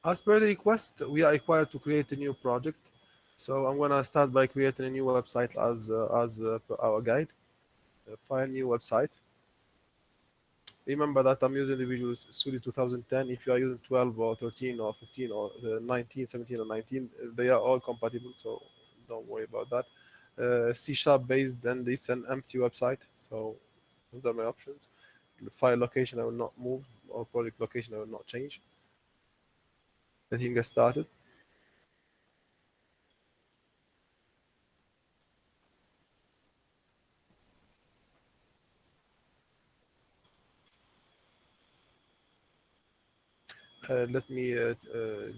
As per the request, we are required to create a new project. So I'm gonna start by creating a new website as per our guide. File new website. Remember that I'm using the Visual Studio 2010. If you are using 12 or 13 or 15 or 19, 17 or 19, they are all compatible. So don't worry about that. C# based, and it's an empty website. So those are my options. The file location I will not move, or project location I will not change. Let him get started. Let me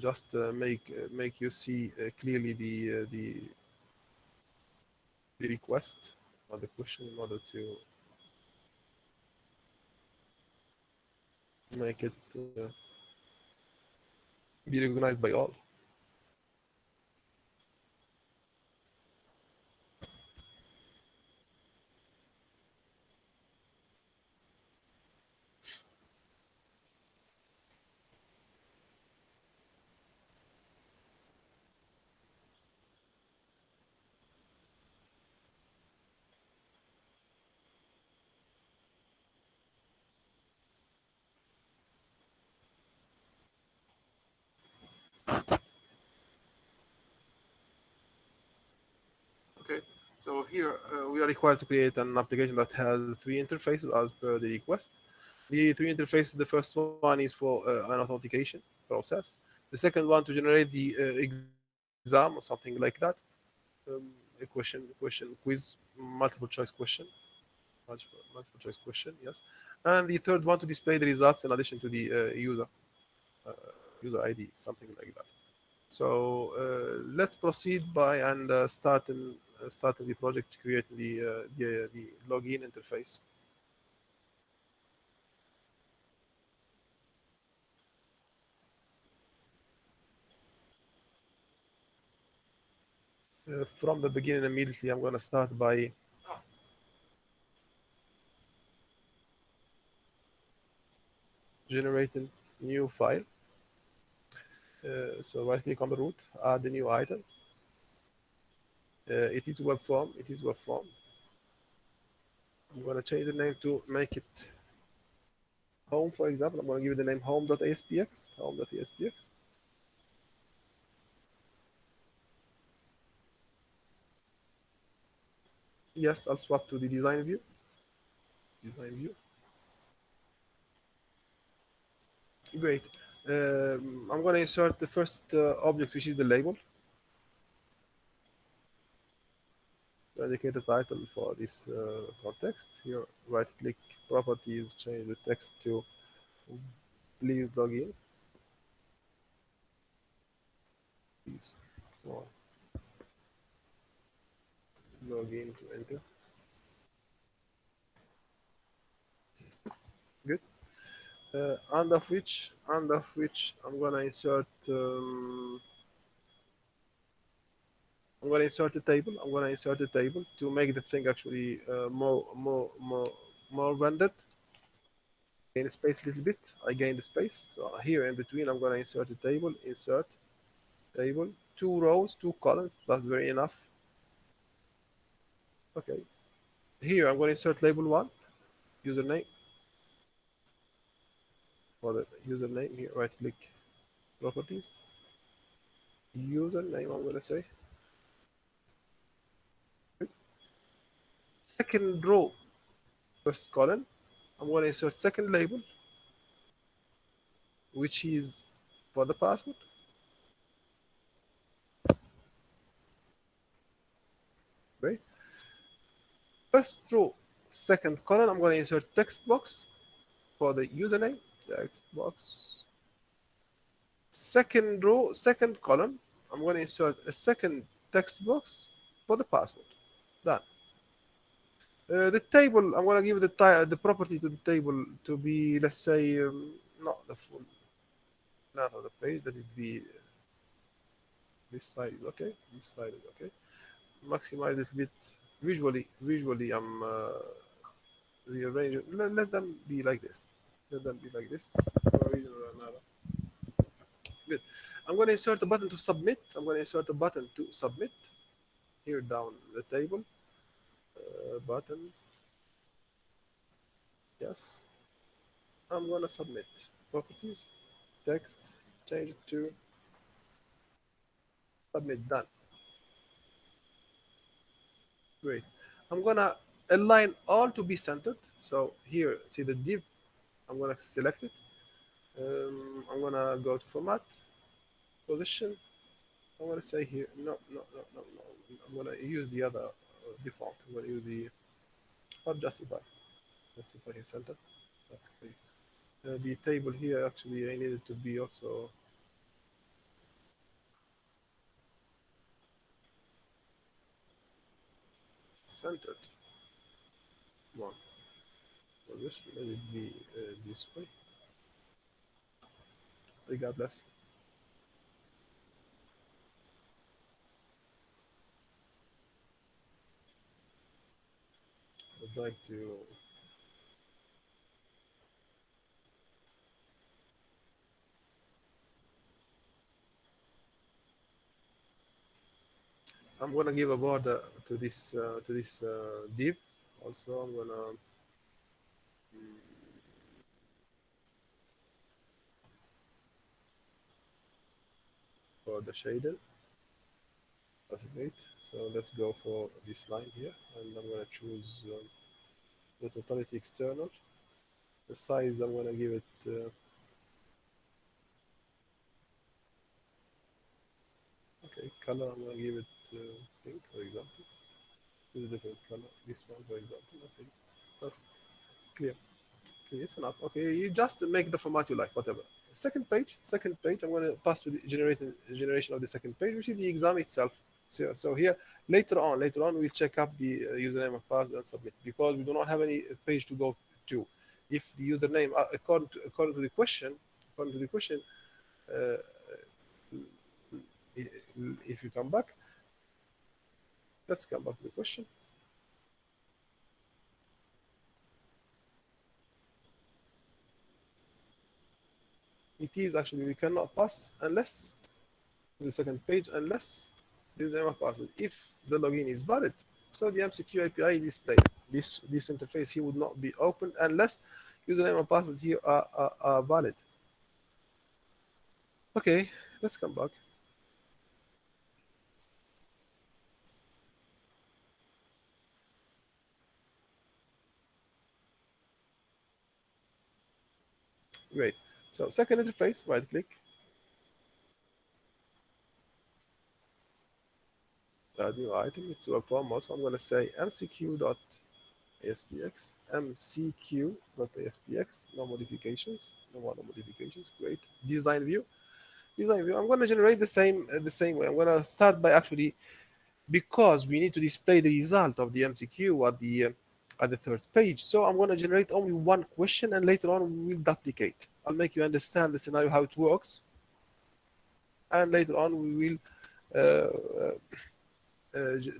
just make you see clearly the request or the question in order to make it be recognized by all. Okay, so here we are required to create an application that has three interfaces as per the request. The three interfaces, the first one is for an authentication process. The second one to generate the exam or something like that. A question, quiz, multiple choice question, multiple choice question, yes. And the third one to display the results in addition to the uh, user ID, something like that. So let's proceed by and starting the project, creating the login interface. From the beginning, immediately, I'm going to start by generating new file. So right click on the root, add a new item. It is web form. It is web form. I'm going to change the name to make it home, for example. I'm going to give it the name home.aspx, home.aspx. Yes, I'll swap to the design view. Design view. Great. I'm going to insert the first object, which is the label. To indicate the title for this context. Here, right click, properties, change the text to please log in. Please log in to enter. Good. Under which I'm gonna insert a table. I'm gonna insert a table to make the thing actually more rendered. Gain space a little bit. I gain the space. So here in between, I'm gonna insert a table. Insert table. 2 rows, 2 columns. That's very enough. Okay. Here I'm gonna insert label 1, username. For the username here, right click, properties. Username, I'm gonna say. Second row, first column, I'm going to insert second label, which is for the password. Right. First row, second column, I'm going to insert text box for the username, text box. Second row, second column, I'm going to insert a second text box for the password. Done. The table, I'm going to give the property to the table to be, let's say, not the full length of the page, let it be this side is okay, this side is okay. Maximize it a bit. Visually, I'm rearranging. Let them be like this. Let them be like this. For a reason or another. Good. I'm going to insert a button to submit. I'm going to insert a button to submit here down the table. Button. Yes. I'm going to submit. Properties. Text. Change it to submit. Done. Great. I'm going to align all to be centered. So here, see the div. I'm going to select it. I'm going to go to format, position. I'm going to say here, no. I'm going to use the other default. I'm going to use the, or justify. Justify here center. That's great. The table here, actually, I need it to be also centered. One position, let it be this way. Regardless. I'd like to I'm gonna give a border to this div. Also, I'm gonna for the shader. That's great. So let's go for this line here, and I'm gonna choose the totality external. The size I'm gonna give it. Okay, color I'm gonna give it pink, for example. Use a different color. This one, for example. Okay, perfect. Clear. Okay, it's enough. Okay, you just make the format you like, whatever. Second page. I'm going to pass to the generation of the second page, which is the exam itself. So here, later on, we'll check up the username and password and submit because we do not have any page to go to. If the username, according to the question, uh, if you come back, let's come back to the question. It is actually we cannot pass unless the second page unless username and password. If the login is valid, so the MCQ API is displayed. This interface here would not be opened unless username and password here are valid. Okay, let's come back. Great. So second interface, right click, add new item. It's a form also. I'm going to say mcq.aspx, mcq.aspx, no modifications, no other modifications. Great. Design view. I'm going to generate the same way. I'm going to start by actually, because we need to display the result of the MCQ at the third page. So I'm going to generate only one question, and later on we will duplicate. I'll make you understand the scenario how it works, and later on we will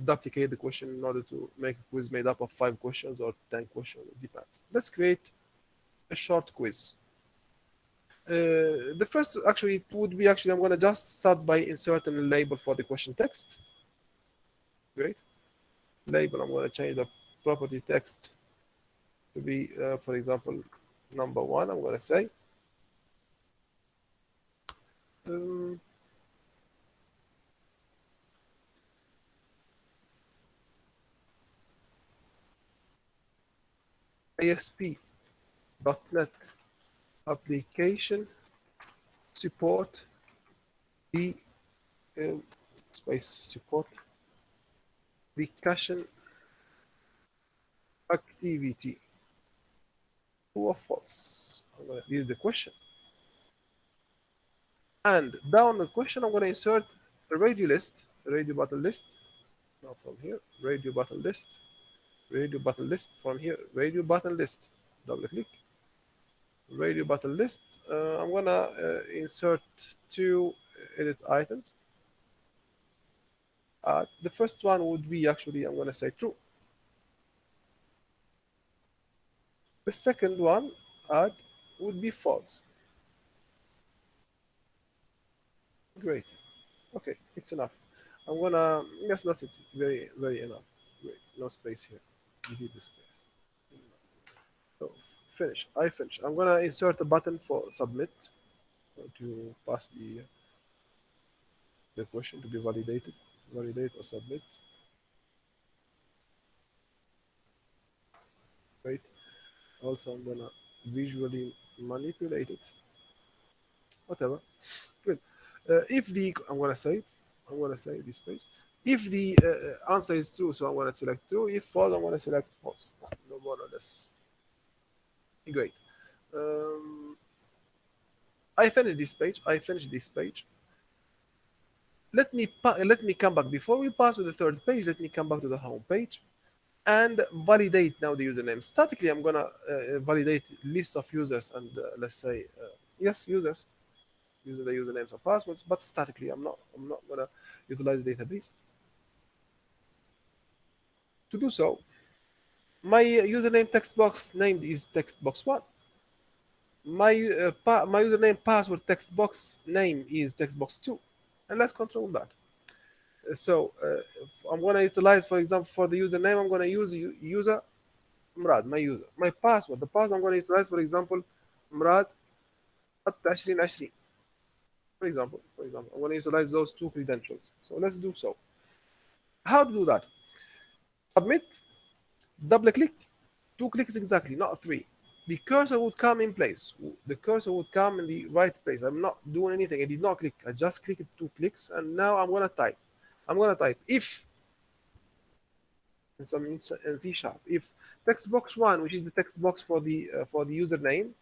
duplicate the question in order to make a quiz made up of 5 questions or 10 questions. It depends. Let's create a short quiz. The first, actually, it would be I'm going to just start by inserting a label for the question text. Great. Label, I'm going to change the property text to be, for example, number 1. I'm going to say ASP.NET application support the space support the caching activity. True or false? I'm going to use the question. And down the question, I'm going to insert a radio list, a radio button list. Now from here, radio button list, radio button list. From here, radio button list. Double click. Radio button list. I'm going to insert 2 edit items. The first one would be I'm going to say true. The second one, add, would be false. Great. Okay, it's enough. I'm gonna, yes, that's it. Very, very enough. Great. No space here. Delete the space. So finish. I finish. I'm gonna insert a button for submit to pass the question to be validated. Validate or submit. Right. Also, I'm gonna visually manipulate it. Whatever. Good. If the I'm gonna say this page. If the answer is true, so I'm gonna select true. If false, I'm gonna select false. No more or less. Great. Um, I finished this page. I finished this page. Let me come back before we pass to the third page. Let me come back to the home page and validate now the username. Statically, I'm gonna validate list of users and let's say yes, users, use the usernames and passwords. But statically, I'm not gonna utilize the database. To do so, my username text box named is text box one. My username password text box name is text box two, and let's control that. So I'm gonna utilize, for example, for the username, I'm gonna use user Murad, my user. My password, the password I'm gonna utilize, for example, Murad at 2020. For example, I'm gonna utilize those two credentials. So let's do so. How to do that? Submit, double click, 2 clicks exactly, not three. The cursor would come in place. The cursor would come in the right place. I'm not doing anything. I did not click. I just clicked 2 clicks, and now I'm gonna type. I'm gonna type if in C sharp. If text box one, which is the text box for the username,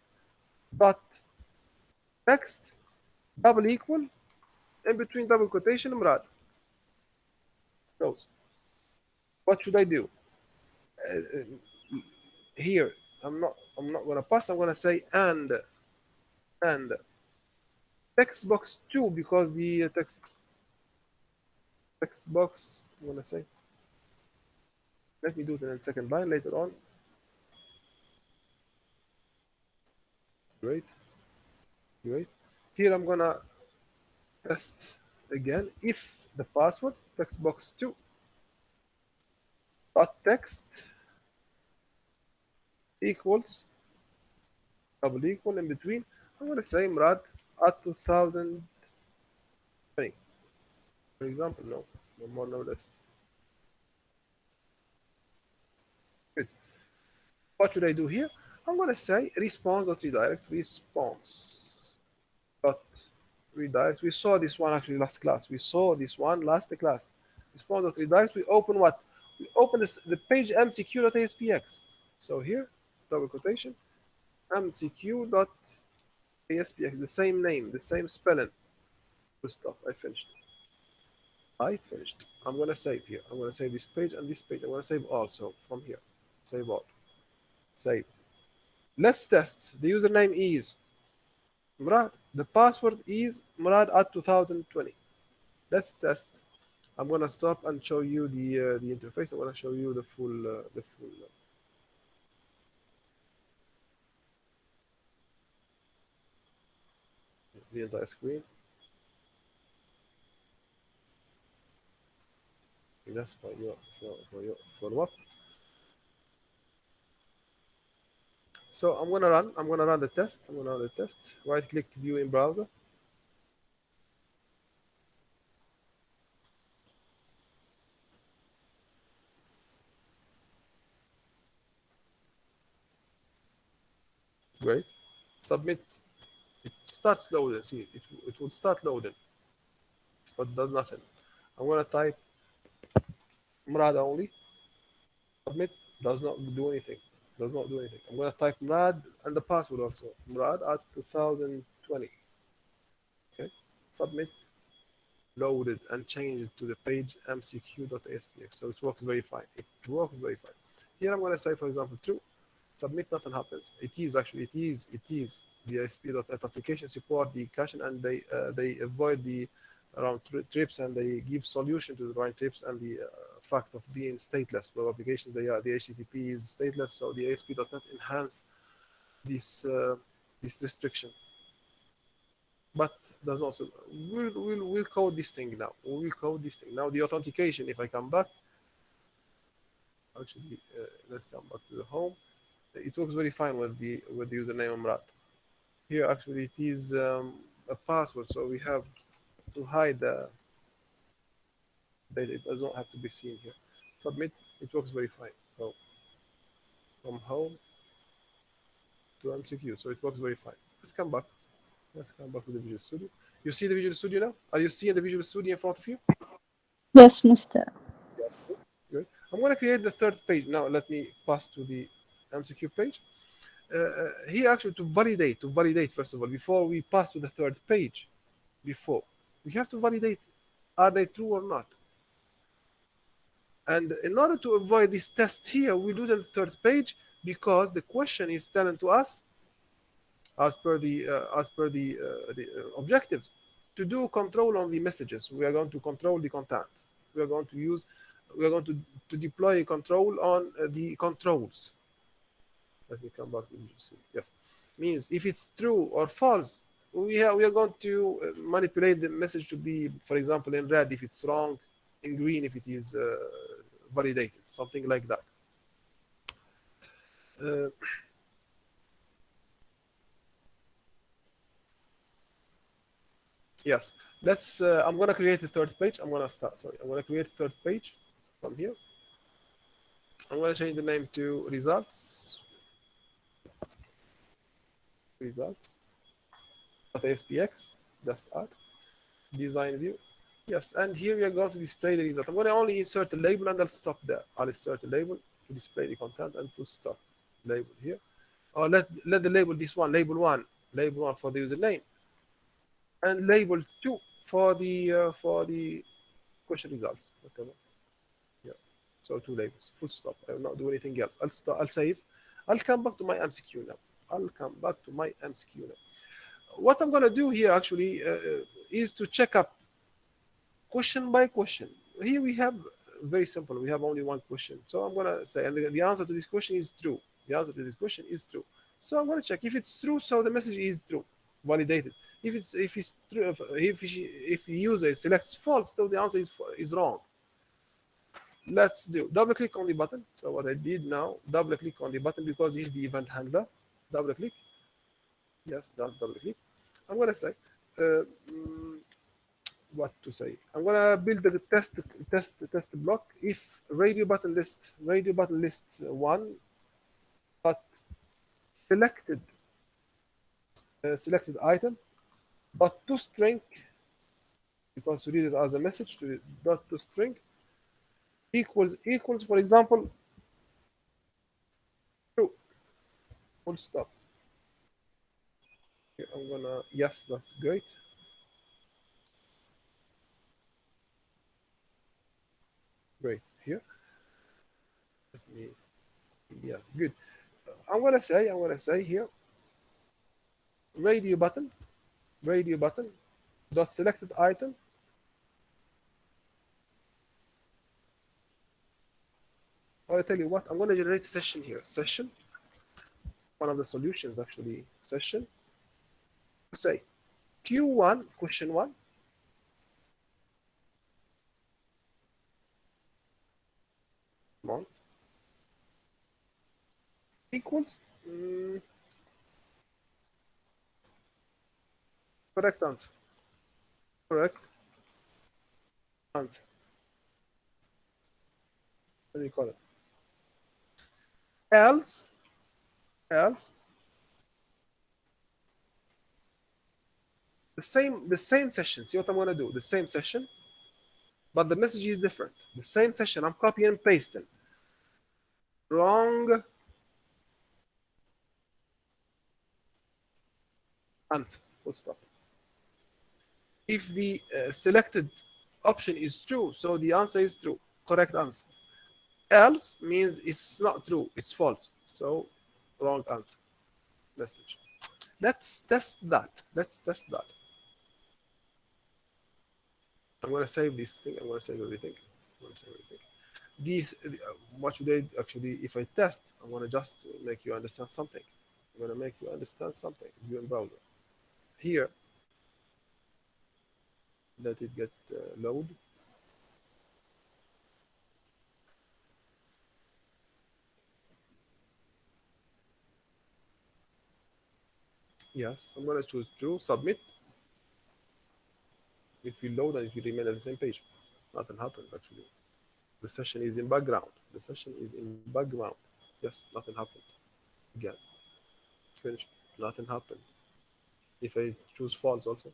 dot text double equal in between double quotation Murad. Close. What should I do? Here, I'm not gonna pass. I'm gonna say and text box two because the text box. I'm gonna say. Let me do it in the second line later on. Great, great. Here I'm gonna test again if the password text box two dot text equals double equal in between. I'm gonna say Murad at 2020. For example, no more, no less. Good. What should I do here? I'm gonna say response.redirect response.redirect. We saw this one actually last class. We saw this one last class. Response.redirect. We open what? We open the page mcq.aspx. So here, double quotation, mcq.aspx, the same name, the same spelling. Good stuff. I finished. I'm gonna save here. I'm gonna save this page and this page. I'm gonna save also from here. Save all. Saved. Let's test. The username is Murad. The password is Murad at 2020. Let's test. I'm gonna stop and show you the interface. I'm gonna show you the full the entire screen. Just for your follow up. So I'm gonna run the test. Right click view in browser. Great. Submit. It starts loading. See, it would start loading, but does nothing. I'm gonna type Murad only. Submit. Does not do anything. I'm gonna type Murad and the password also. Murad at 2020. Okay. Submit. Loaded and changed to the page mcq.aspx. So it works very fine. Here I'm gonna say, for example, true. Submit, nothing happens. It is the ASP.NET application support the caching, and they avoid the round trips, and they give solution to the round trips and the fact of being stateless. Web applications, the HTTP is stateless, so the ASP.NET enhance this restriction. but does not. We'll code this thing now. We'll code this thing now. The authentication. If I come back, actually, let's come back to the home. It works very fine with the username Amrat. Here, actually, it is a password, so we have to hide the data. It does not have to be seen here. Submit. It works very fine. So from home to MCQ, so it works very fine. Let's come back. Let's come back to the Visual Studio. You see the Visual Studio now? Are you seeing the Visual Studio in front of you? Yes, Mr. Good. I'm going to create the third page. Now let me pass to the MCQ page. Here actually to validate first of all, before we pass to the third page, we have to validate, are they true or not? And in order to avoid this test here, we do the third page because the question is telling to us, as per the objectives, to do control on the messages. We are going to control the content. We are going to deploy control on the controls. Let me come back to this. Yes, means if it's true or false, we are going to manipulate the message to be, for example, in red if it's wrong, in green if it is validated, something like that. Yes, let's. I'm going to create a third page. I'm going to start. Sorry, I'm going to create a third page from here. I'm going to change the name to results. Results.aspx. Just add design view. Yes, and here we are going to display the result. I'm going to only insert a label and I'll stop there. I'll insert a label to display the content and to stop. Label here. Or let the label this one, label one for the username, and label 2 for the question results, whatever. Yeah. So 2 labels. Full stop. I will not do anything else. I'll save. I'll come back to my MCQ now. What I'm gonna do here actually is to check up question by question. Here we have very simple. We have only one question. So I'm gonna say, and the answer to this question is true. The answer to this question is true. So I'm gonna check if it's true. So the message is true, validated. If it's true, if the user selects false, so the answer is wrong. Let's do double click on the button. So what I did now, double click on the button because it's the event handler. Double click. Yes, double click. I'm gonna say what to say. I'm gonna build the test block if radio button list 1, but selected item, but to string, because to read it as a message, to dot to string equals, for example, true. Full stop. Okay, I'm gonna, yes, that's great. Great. Here. Let me, yeah, good. I'm gonna say here, radio button, dot selected item. I'll tell you what, I'm gonna generate a session here. Session, one of the solutions actually, session. Say Q1, question 1. Equals correct answer. Correct answer. Let me call it. Else the same session. See what I'm gonna do? The same session, but the message is different. The same session. I'm copying and pasting. Wrong answer. Full stop. If the selected option is true, so the answer is true. Correct answer. Else means it's not true. It's false. So wrong answer. Message. Let's test that. I'm gonna save this thing. I'm gonna save everything. These, what should I actually? If I test, I'm gonna just make you understand something. I'm gonna make you understand something. View in browser. Here, Let it get load. Yes, I'm gonna choose true, submit. It will load and it will remain at the same page. Nothing happens actually. The session is in background. The session is in background. Yes, nothing happened. Again, finished. Nothing happened. If I choose false also,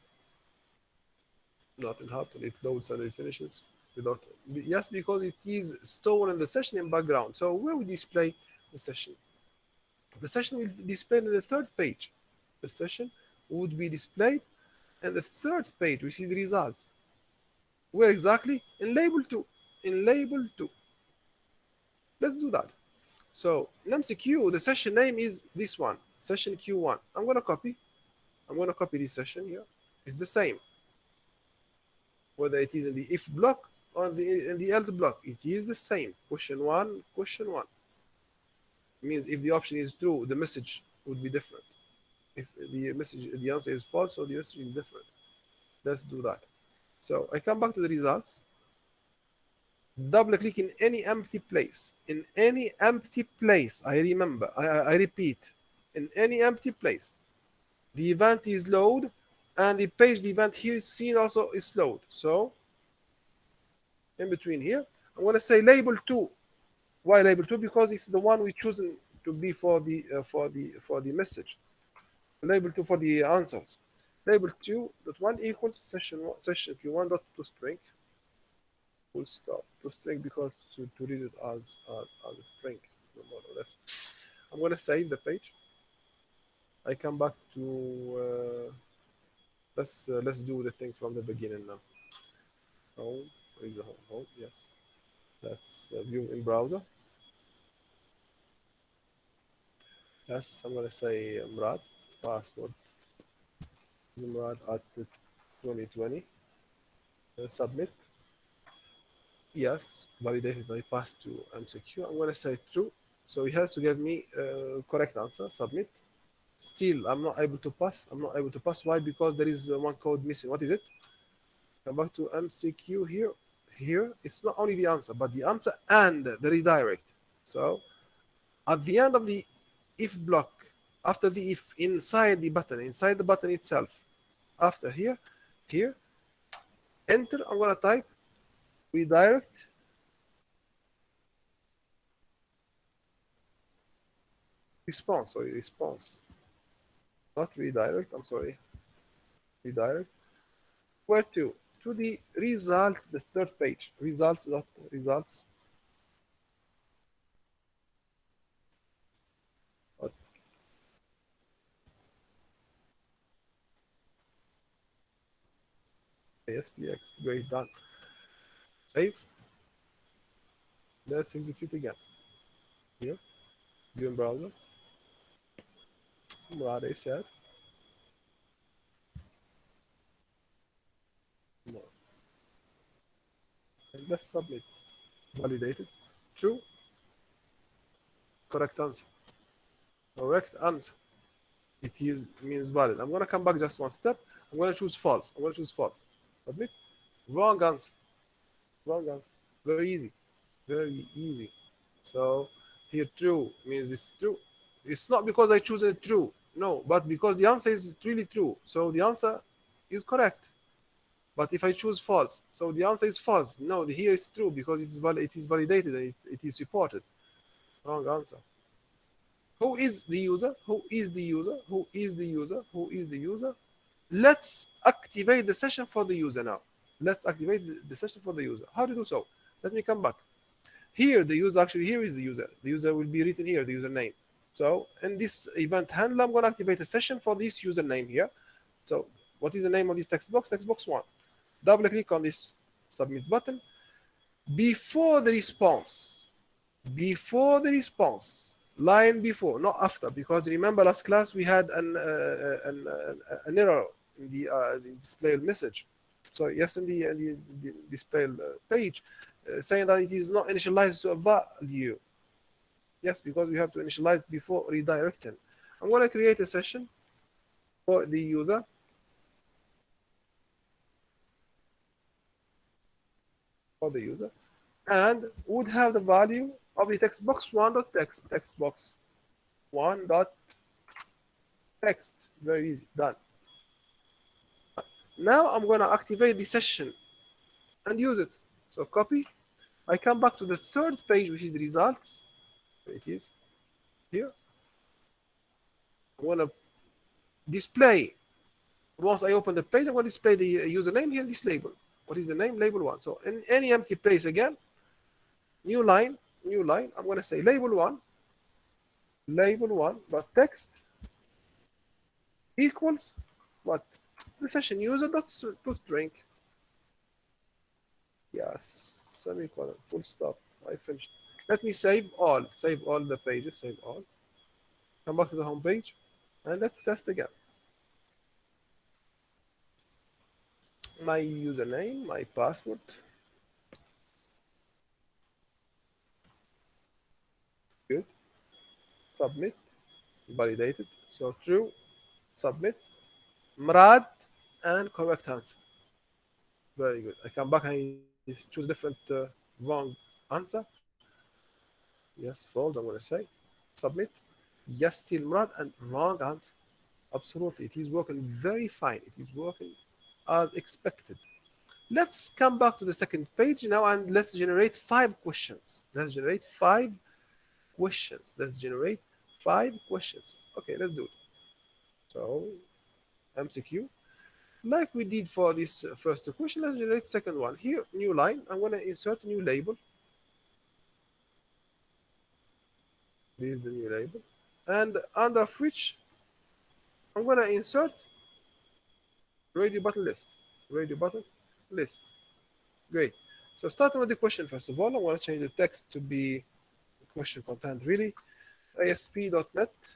nothing happened. It loads and it finishes without. Yes, because it is stored in the session in background. So where we display the session? The session will be displayed in the third page. The session would be displayed in the third page. We see the results. Where exactly? In label 2. In label 2. Let's do that. So in MCQ, the session name is this one, session Q1. I'm going to copy. I'm going to copy this session here. It's the same. Whether it is in the if block or in the else block, it is the same. Question 1, question 1. It means if the option is true, the message would be different. If the answer is false, so the message is different. Let's do that. So I come back to the results. Double click in any empty place. In any empty place, I remember, I repeat, in any empty place, the event is load, and the page the event here is seen also is load. So in between here, I'm going to say label 2. Why label 2? Because it's the one we chosen to be for the message. Label 2 for the answers. Label 2.1 equals session Q1 dot to string. Full stop to string because to read it as a string, no more or less. I'm going to save the page. I come back to let's do the thing from the beginning now. Home, where is the home? Home, yes. Let's view in browser. Yes, I'm going to say Murad, password is Murad at 2020. Submit. Yes, validated by pass to MCQ. I'm going to say true. So he has to give me correct answer. Submit. Still, I'm not able to pass. I'm not able to pass. Why? Because there is one code missing. What is it? Come back to MCQ here. Here, it's not only the answer, but the answer and the redirect. So at the end of the if block, after the if, inside the button itself, after here, enter, I'm going to type redirect response, not redirect, I'm sorry, redirect. Where to? To the result, the third page, results. What? ASPX, great, done. Save. Let's execute again. Here, view in browser. Murad said. And let's submit. Validated. True. Correct answer. Correct answer. It is means valid. I'm going to come back just one step. I'm going to choose false. Submit. Wrong answer. Wrong answer. Very easy. Very easy. So here true means it's true. It's not because I choose it true. No, but because the answer is really true. So the answer is correct. But if I choose false, so the answer is false. No, here is true because it is validated and it is supported. Wrong answer. Who is the user? Who is the user? Who is the user? Who is the user? Let's activate the session for the user now. Let's activate the session for the user. How to do so? Let me come back. Here, the user, actually, here is the user. The user will be written here, the username. So in this event handler, I'm going to activate a session for this username here. So what is the name of this text box? Text box 1. Double click on this submit button. Before the response, line before, not after, because remember last class we had an error in the display message. So yes, in the display page, saying that it is not initialized to a value. Yes, because we have to initialize before redirecting. I'm going to create a session for the user. for the user, and would have the value of the text box one.text, text box one.text. Very easy, done. Now I'm going to activate the session and use it. So copy. I come back to the third page, which is the results. It is here. I'm going to display. Once I open the page, I'm going to display the username here, this label. What is the name? Label 1. So in any empty place again, new line. I'm going to say label 1, but text equals what? The session user dot string. Yes, semicolon, full stop. I finished. Let me save all the pages, save all. Come back to the home page, and let's test again. My username, my password. Good. Submit. Validated. So true. Submit. Mrad and correct answer. Very good. I come back and choose different wrong answer. Yes, false. I'm going to say submit. Yes, still Mrad and wrong answer. Absolutely, it is working very fine. It is working as expected. Let's come back to the second page now and let's generate 5 questions. Let's generate 5 questions. Okay, let's do it. So MCQ. Like we did for this first question, let's generate second one. Here, new line. I'm going to insert a new label. This is the new label. And under which I'm going to insert radio button list. Great. So starting with the question, first of all, I want to change the text to be question content really. ASP.net.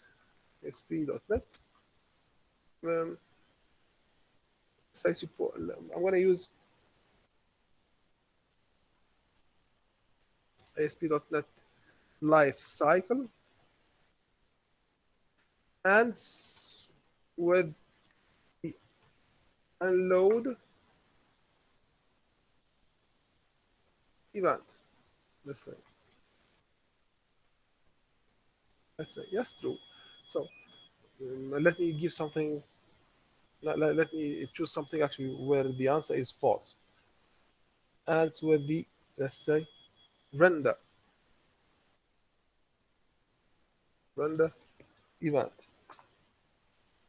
I support. I'm going to use ASP.net life cycle and with the unload event. Let's say yes, true. So let me give something. Let me choose something actually where the answer is false. And it's with the, let's say, render event.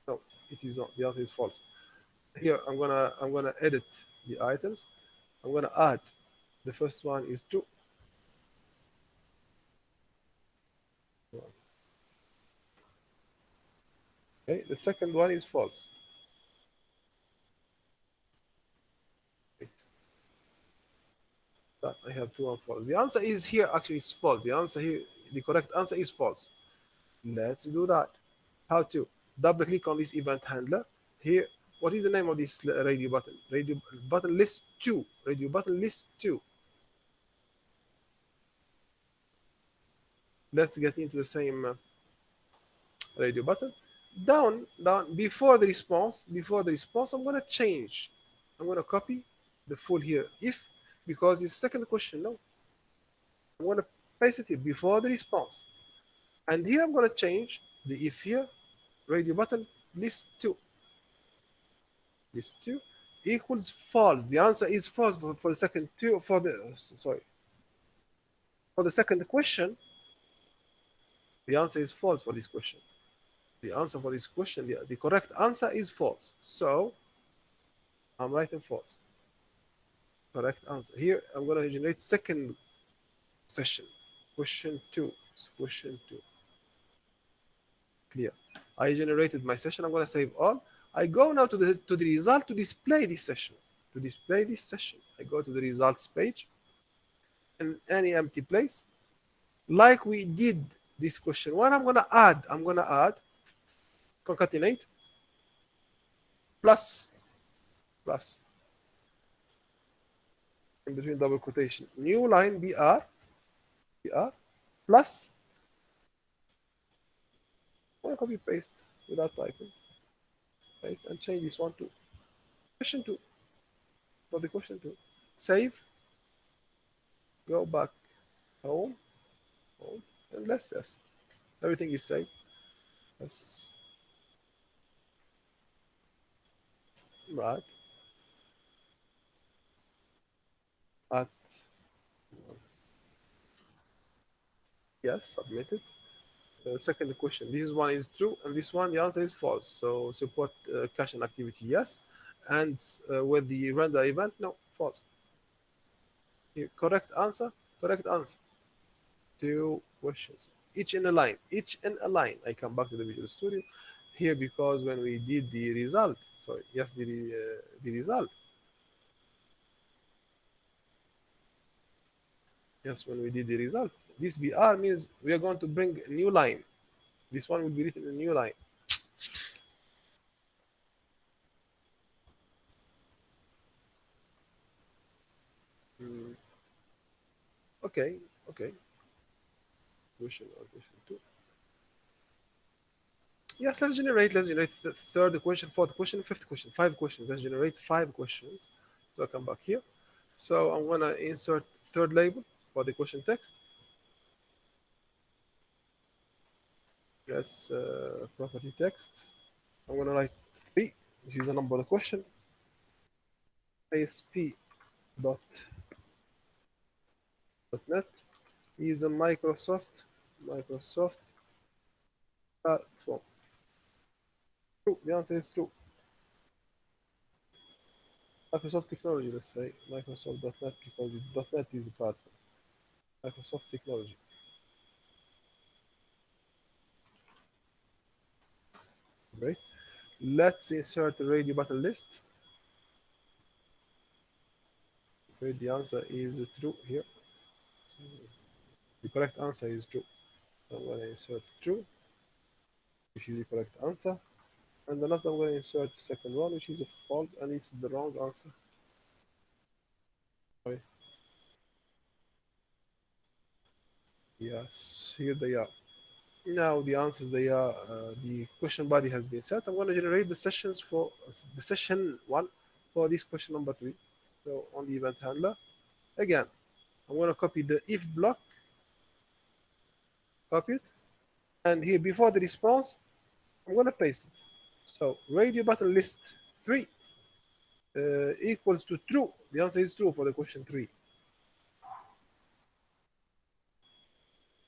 No, it is not. The answer is false. Here I'm gonna edit the items. I'm gonna add. The first one is true. Okay, the second one is false. I have true and false. The answer is here actually is false. The correct answer is false. Let's do that. How to? Double click on this event handler. Here, what is the name of this radio button? Radio button list 2. Radio button list 2. Let's get into the same radio button. Down, before the response, I'm going to change. I'm going to copy the full here. If, because it's second question, no. I'm going to paste it here before the response. And here I'm going to change the if here, radio button list 2. List 2 equals false. The answer is false for the second two, for the second question. The answer is false for this question. The answer for this question, the correct answer is false. So I'm writing false. Correct answer. Here I'm going to generate second session. Question 2. Clear. I generated my session. I'm going to save all. I go now to the result to display this session. I go to the results page in any empty place. Like we did this question 1, I'm going to add concatenate plus in between double quotation, new line br plus. I'm going to copy paste without typing. Paste and change this one to question 2. For the question 2. Save. Go back home, home, and let's test. Everything is saved. Yes. Right. At yes, submitted. Second question. This one is true, and this one the answer is false. So support caching activity yes, and with the render event no, false. Here, correct answer. Correct answer. Two questions, each in a line. Each in a line. I come back to the Visual Studio here because when we did the result, sorry, yes, the result. Yes, when we did the result, this BR means we are going to bring a new line. This one will be written in a new line. Mm, okay, okay. Question one, question two. Yes, let's generate the third question, fourth question, fifth question, five questions. Let's generate five questions. So I come back here. So I'm gonna insert third label for the question text. Yes, property text. I'm gonna write 3, which is the number of the question. ASP .net is a Microsoft platform. True. The answer is true. Microsoft technology, let's say Microsoft.net because .net is the platform. Microsoft technology. Great. Let's insert the radio button list. Okay, the answer is true here. So the correct answer is true. So I'm going to insert true, which is the correct answer. And another I'm going to insert the second one, which is a false, and it's the wrong answer. Sorry. Yes, here they are. Now the answers they are the question body has been set. I'm going to generate the sessions for the session one for this question number 3. So on the event handler, again, I'm going to copy the if block, copy it, and here before the response, I'm going to paste it. So radio button list 3 equals to true. The answer is true for the question 3.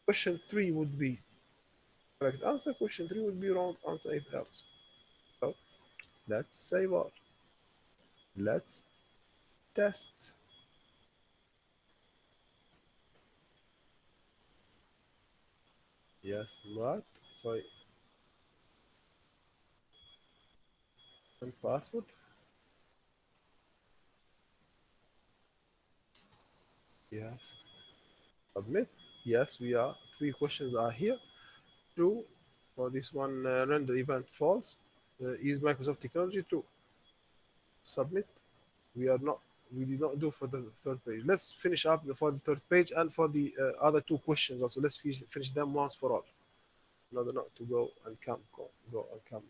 Question 3 would be correct answer. Question 3 would be wrong answer if else. So let's save all. Let's test. Yes, right. Sorry. And password. Yes. Submit. Yes, we are. 3 questions are here. True. For this one, render event false. Is Microsoft technology true? Submit. We are not. We did not do for the third page. Let's finish up for the third page and for the other 2 questions also. Let's finish them once for all. In order not to go and come, go and come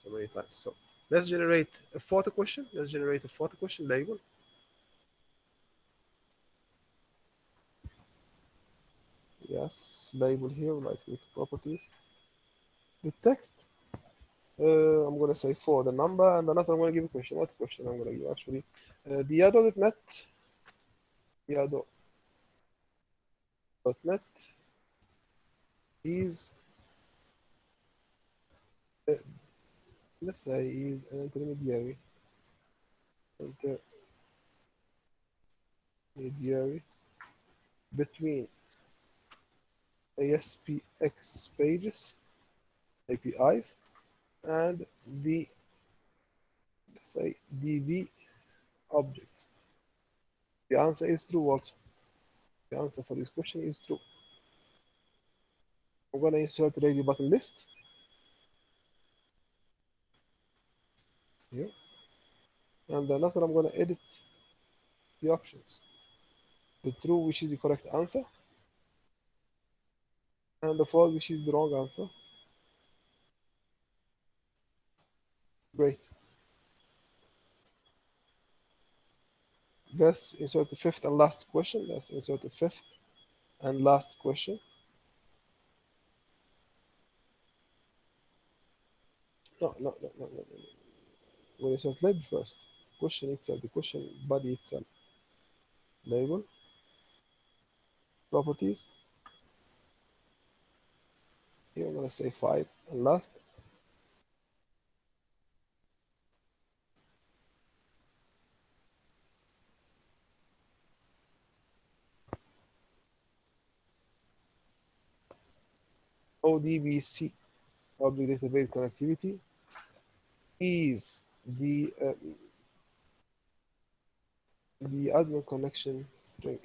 so many times. So let's generate a fourth question. Let's generate a fourth question label. Yes, label here, right click properties. The text, I'm going to say for the number, and another I'm going to give a question. What question I'm going to give actually? Diado.net, Diado.net is, let's say, is an intermediary between ASPX pages, APIs, and the, let's say, DB objects. The answer is true also. The answer for this question is true. I'm going to insert the radio button list here. And another, I'm going to edit the options. The true, which is the correct answer, and the false, which is the wrong answer. Great. Let's insert the fifth and last question. Let's insert the fifth and last question. No, no, no, no, no, no. We'll insert label first. Question itself, the question body itself. Label, properties. Here I'm gonna say 5 and last. ODBC, Object Database Connectivity, is the admin connection string.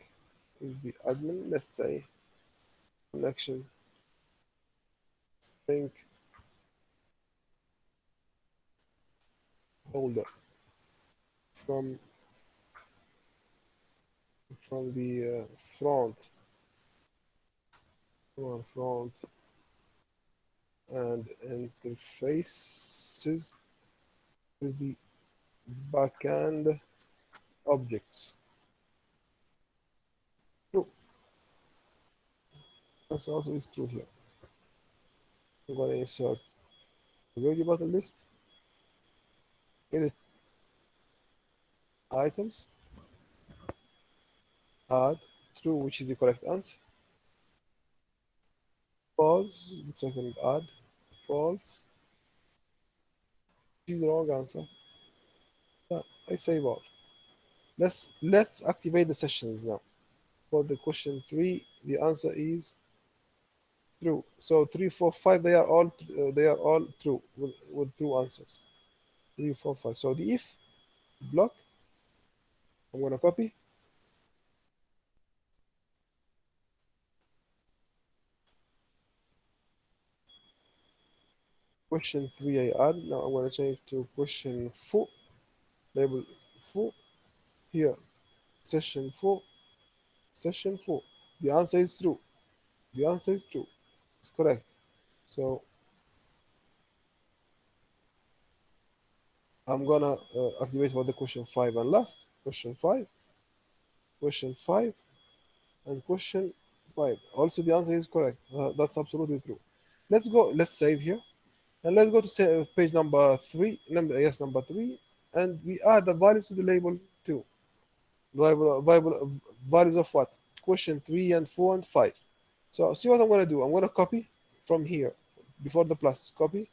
Is the admin, let's say, connection string holder from the front and interfaces with the backend objects. True. That's also is true here. I'm going to insert the value button list, edit items, add true, which is the correct answer. False, the second add, false, which is the wrong answer. Yeah, I save all. Let's activate the sessions now. For the question 3, the answer is true. So 3, 4, 5, they are all true with true answers. 3, 4, 5. So the if block, I'm gonna copy. Question 3 I add. Now I'm gonna change to question 4. Label 4. Here, session 4. Session 4. The answer is true. The answer is true. It's correct. So I'm gonna activate for the question 5 and last. Question 5. Question 5. And question 5. Also the answer is correct. That's absolutely true. Let's go. Let's save here. And let's go to page number 3. Number 3. And we add the values to the label 2. Values of what? Question 3 and 4 and 5. So see what I'm going to do. I'm going to copy from here before the plus. Copy,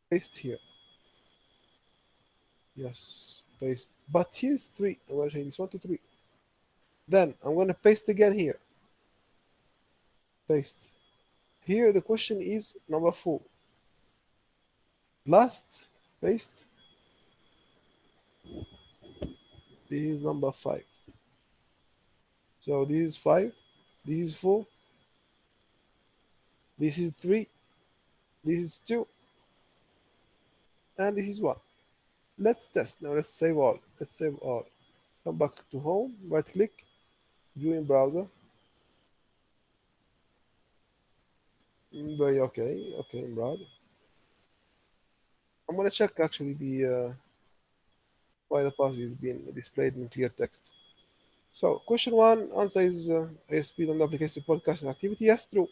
paste here. Yes, paste. But here's 3. I'm going to change this one to 3. Then I'm going to paste again here. Paste. Here the question is number 4. Last, paste. This is number 5. So this is 5. This is 4. This is 3. This is 2. And this is 1. Let's test. Now let's save all. Let's save all. Come back to home. Right click. View in browser. Very okay. Okay, in browser. I'm gonna check actually the why the password is being displayed in clear text. So question 1 answer is ASP.NET application podcast activity. Yes, true.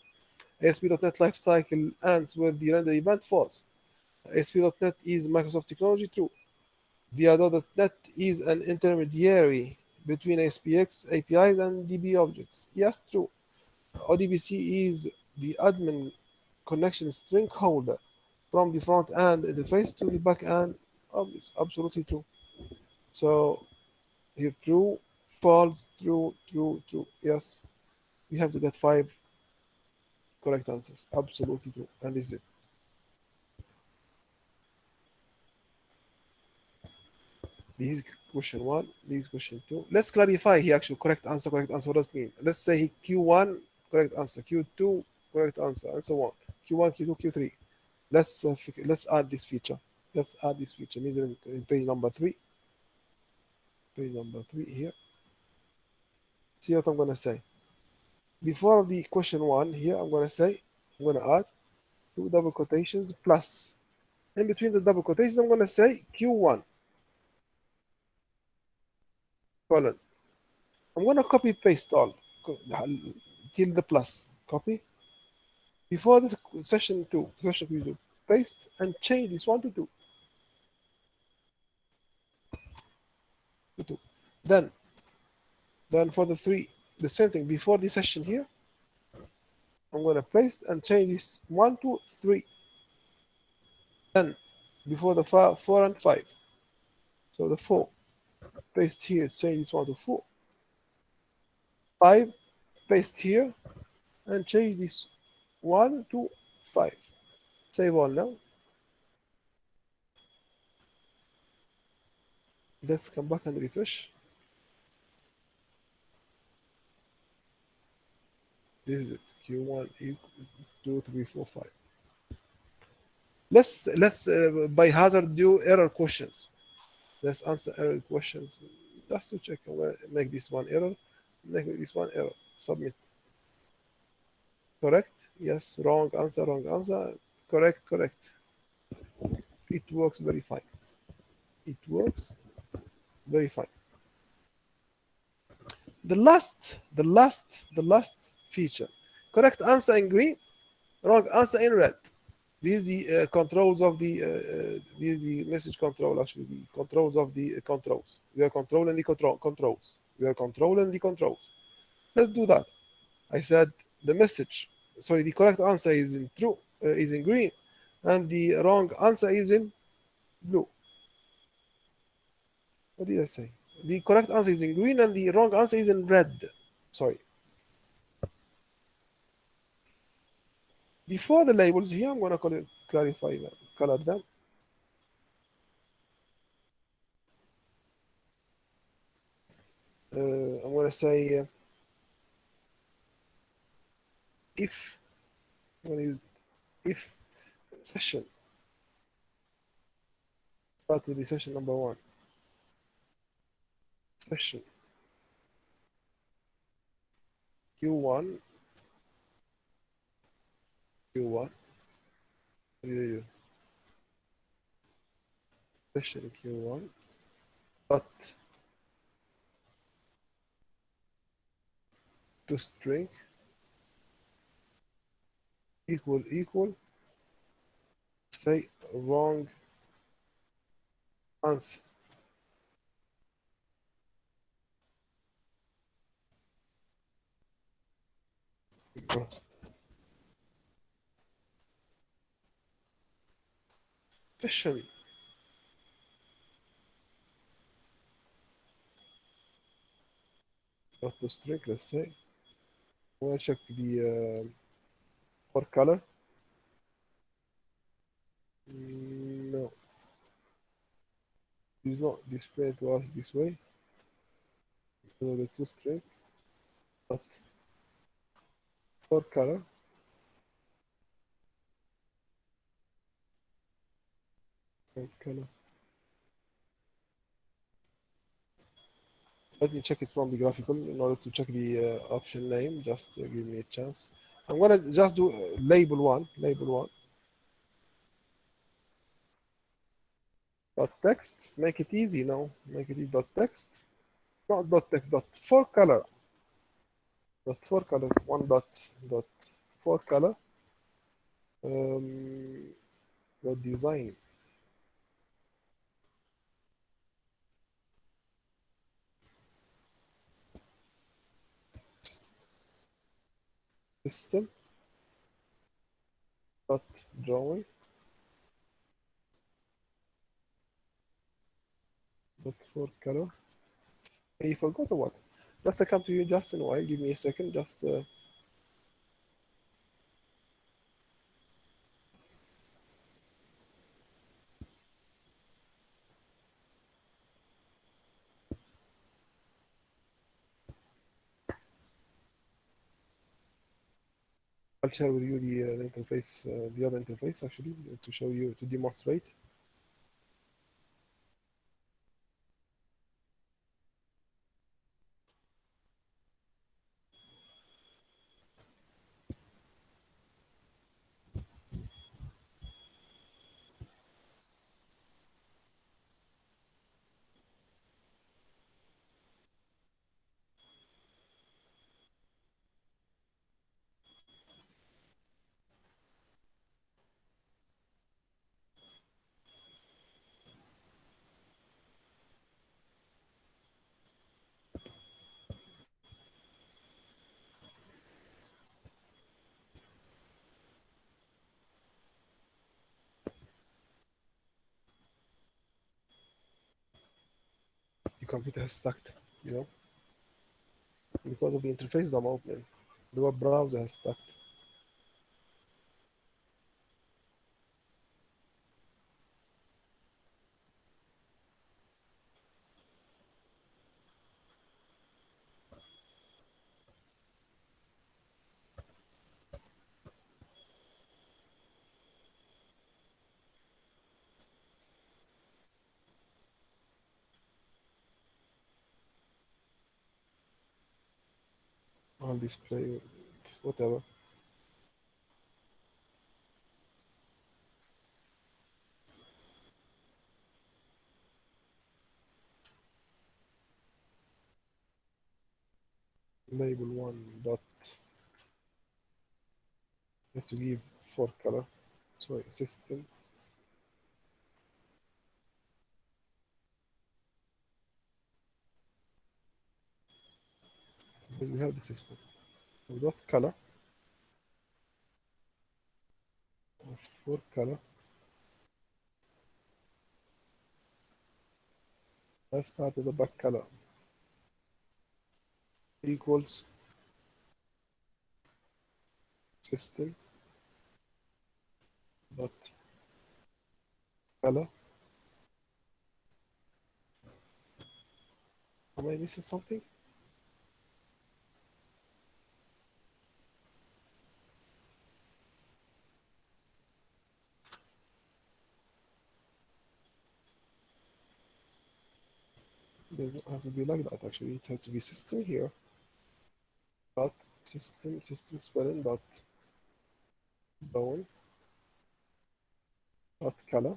ASP.NET lifecycle ends with the render event. False. ASP.NET is Microsoft technology. True. The Adobe.NET is an intermediary between ASPX APIs and DB objects. Yes, true. ODBC is the admin connection string holder from the front end interface to the back end objects. Absolutely true. So here true, false, true, true, true. Yes, we have to get 5 correct answers. Absolutely true. And this is it. This is question 1. This is question 2. Let's clarify here actually correct answer. Correct answer. What does it mean? Let's say Q1 correct answer, Q2 correct answer, and so on. Q1, Q2, Q3. Let's add this feature. Let's add this feature. Means in page number 3. Page number 3 here. See what I'm gonna say. Before the question 1 here, I'm gonna say I'm gonna add 2 double quotations plus In between the double quotations, I'm going to say Q1 colon. I'm going to copy paste all till the plus. Copy. Before this session 2, session Q2, paste and change this 1 to 2. To 2. Then for the 3, the same thing. Before this session here, I'm going to paste and change this 1 to 3. Then before the 4 and 5. So the 4, paste here, change this 1 to 4. 5, paste here and change this 1 to 5. Save all now. Let's come back and refresh. This is it. Q1 equal 2, 3, 4, 5. Let's by hazard do error questions. Let's answer error questions just to check. I'm gonna make this one error, make this one error. Submit. Correct? Yes. Wrong answer. Wrong answer. Correct. Correct. It works very fine. It works very fine. The last feature. Correct answer in green. Wrong answer in red. These are the controls of the this is the message control, actually the controls of the controls. We are controlling the controls. We are controlling the controls. Let's do that. I said the message, sorry, the correct answer is in true, is in green, and the wrong answer is in blue. What did I say? The correct answer is in green and the wrong answer is in red. Sorry. Before the labels here, I'm going to clarify them, color them. I'm going to say if, I'm going to use if session, start with the session number 1. Session Q1, Q1, session Q1, dot to string equal, say wrong answer. Session dot to string, let's say. I want to check the for color. No, it's not displayed to us this way. So the to string, but for color. For color. Let me check it from the graphical in order to check the option name. Just give me a chance. I'm gonna just do label one. Dot text. Make it easy now. Make it easy. Dot text. Not dot text. Dot for color. Dot for color. One dot for color. Dot design. System. Dot drawing. Dot for color. Hey, you forgot or what? Just I come to you just in a while. Give me a second. Just I'll share with you the interface, the other interface actually, to show you, to demonstrate. computer has stuck, you know, because of the interfaces I'm opening. The web browser has stuck. On display, whatever. Label one dot has to give for color. Sorry, system. We have the system. We got color for color. Let's start with the back color equals system dot color. Am I missing something? It doesn't have to be like that actually. It has to be system here. Dot system spelling dot bone dot color.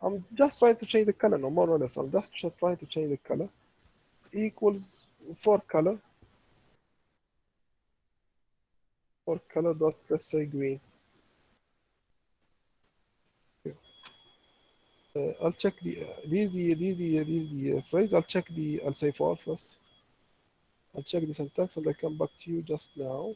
I'm just trying to change the color, no more or less. I'm just trying to change the color. Equals for color dot, let's say green. I'll check the phrase. I'll say for first. I'll check the syntax and I'll come back to you just now.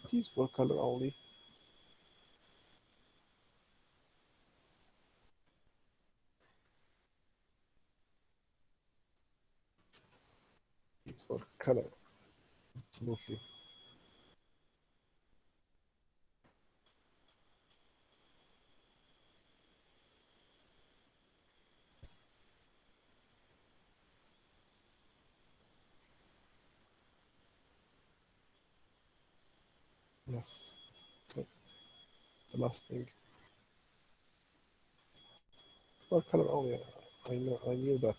It is for color only. It's for color. Absolutely. Yes. So the last thing. For color only. I knew that.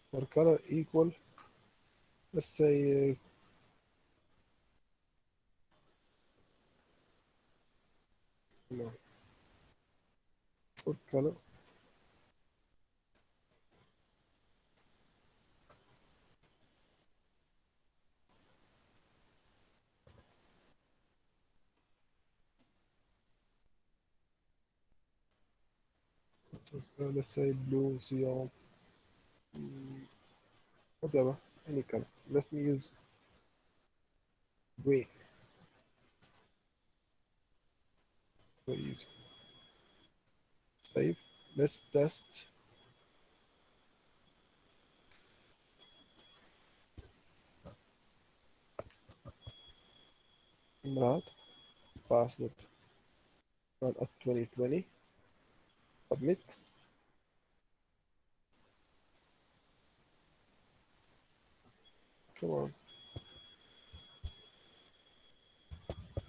For color equal, let's say no. For color so, let's say blue, cyan, whatever, any color. Let me use green. Very easy. Save. Let's test. Imran, password run at 2020. Submit. Come on.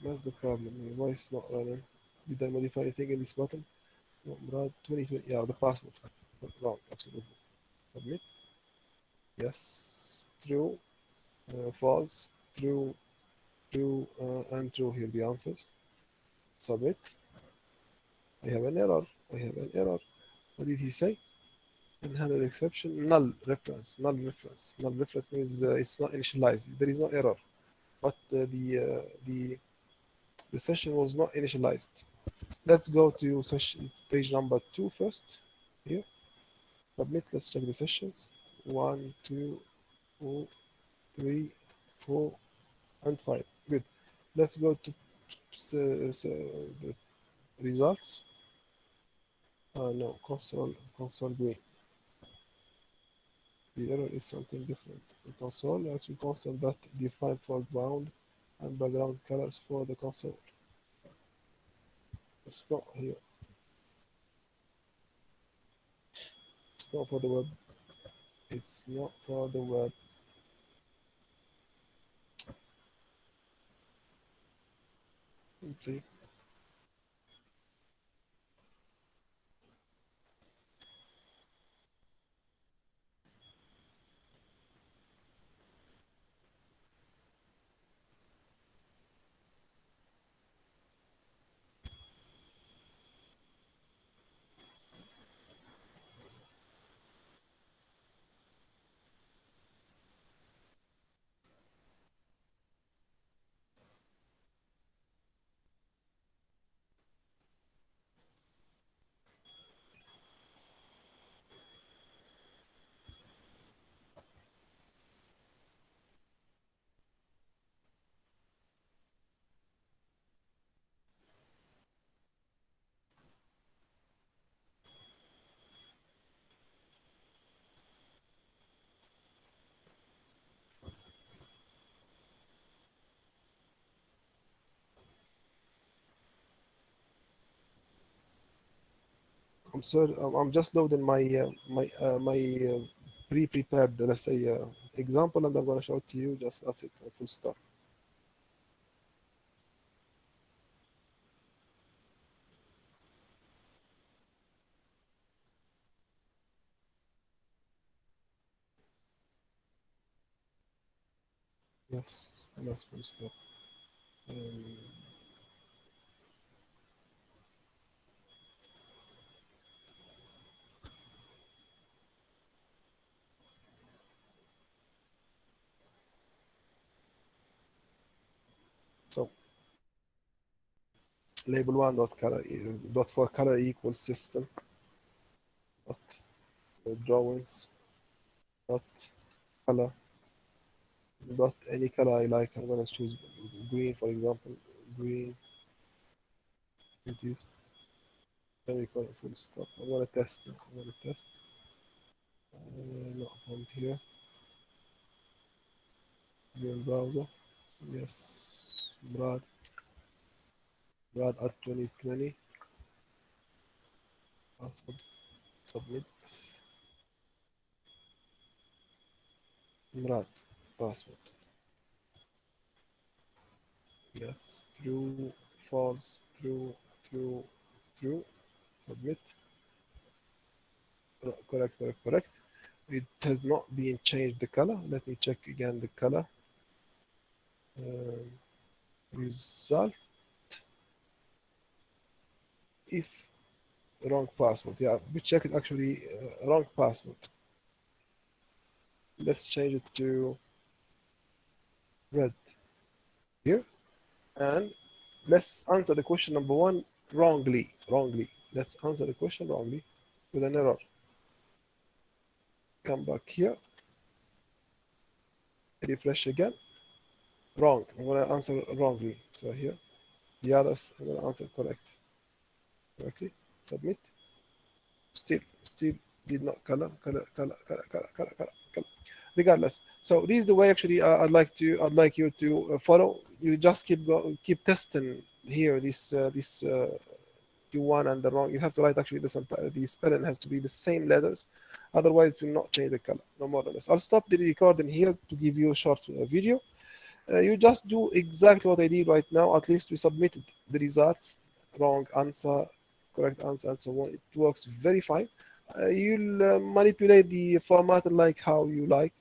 What's the problem? Why it's not running? Did I modify anything in this button? No, Imran 2020. Yeah, the password. Wrong, absolutely. Submit. Yes, true, false, true, true, and true. Here the answers. Submit. I have an error. I have an error. What did he say? Unhandled exception. Null reference. Null reference. Null reference means it's not initialized. There is no error, but the session was not initialized. Let's go to session page number 2 first. Here, submit. Let's check the sessions. 1, 2, 3, 4, and 5. Good. Let's go to the results. No, console green. The error is something different. The console actually console that define foreground and background colors for the console. It's not here. It's not for the web. It's not for the web. Simply. I'm sorry. I'm just loading my pre-prepared, let's say, example, and I'm gonna show it to you. Just that's it. Full stop. Yes, that's full stop. Um, so label one dot color dot for color equals system dot drawings dot color dot any color I like. I'm gonna choose green, for example. Green. It is. Then we call it full stop. I'm gonna test now. I'm gonna test. No, from here. Green browser. Yes. Brad at 2020. Password. Submit. Brad. Password. Yes. True. False. True. True. True. Submit. Correct. Correct. Correct. It has not been changed the color. Let me check again the color. Result. If wrong password. Yeah, we check it actually wrong password. Let's change it to red here. And let's answer the question number one wrongly. Wrongly. Let's answer the question wrongly with an error. Come back here. Refresh again. Wrong. I'm going to answer wrongly. So here. The others, I'm going to answer correct. Okay. Submit. Still did not color. Regardless. So this is the way actually I'd like you to follow. You just keep testing here this Q1 and the wrong. You have to write actually the spelling has to be the same letters, otherwise it will not change the color. No more or less. I'll stop the recording here to give you a short video. You just do exactly what I did right now. At least we submitted the results, wrong answer, correct answer, and so on. It works very fine. You'll manipulate the format like how you like.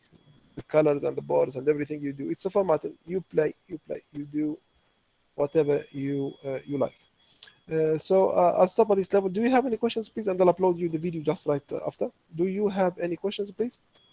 the colors and the borders and everything you do. It's a format. You play, you do whatever you like. I'll stop at this level. Do you have any questions, please? And I'll upload you the video just right after. Do you have any questions, please?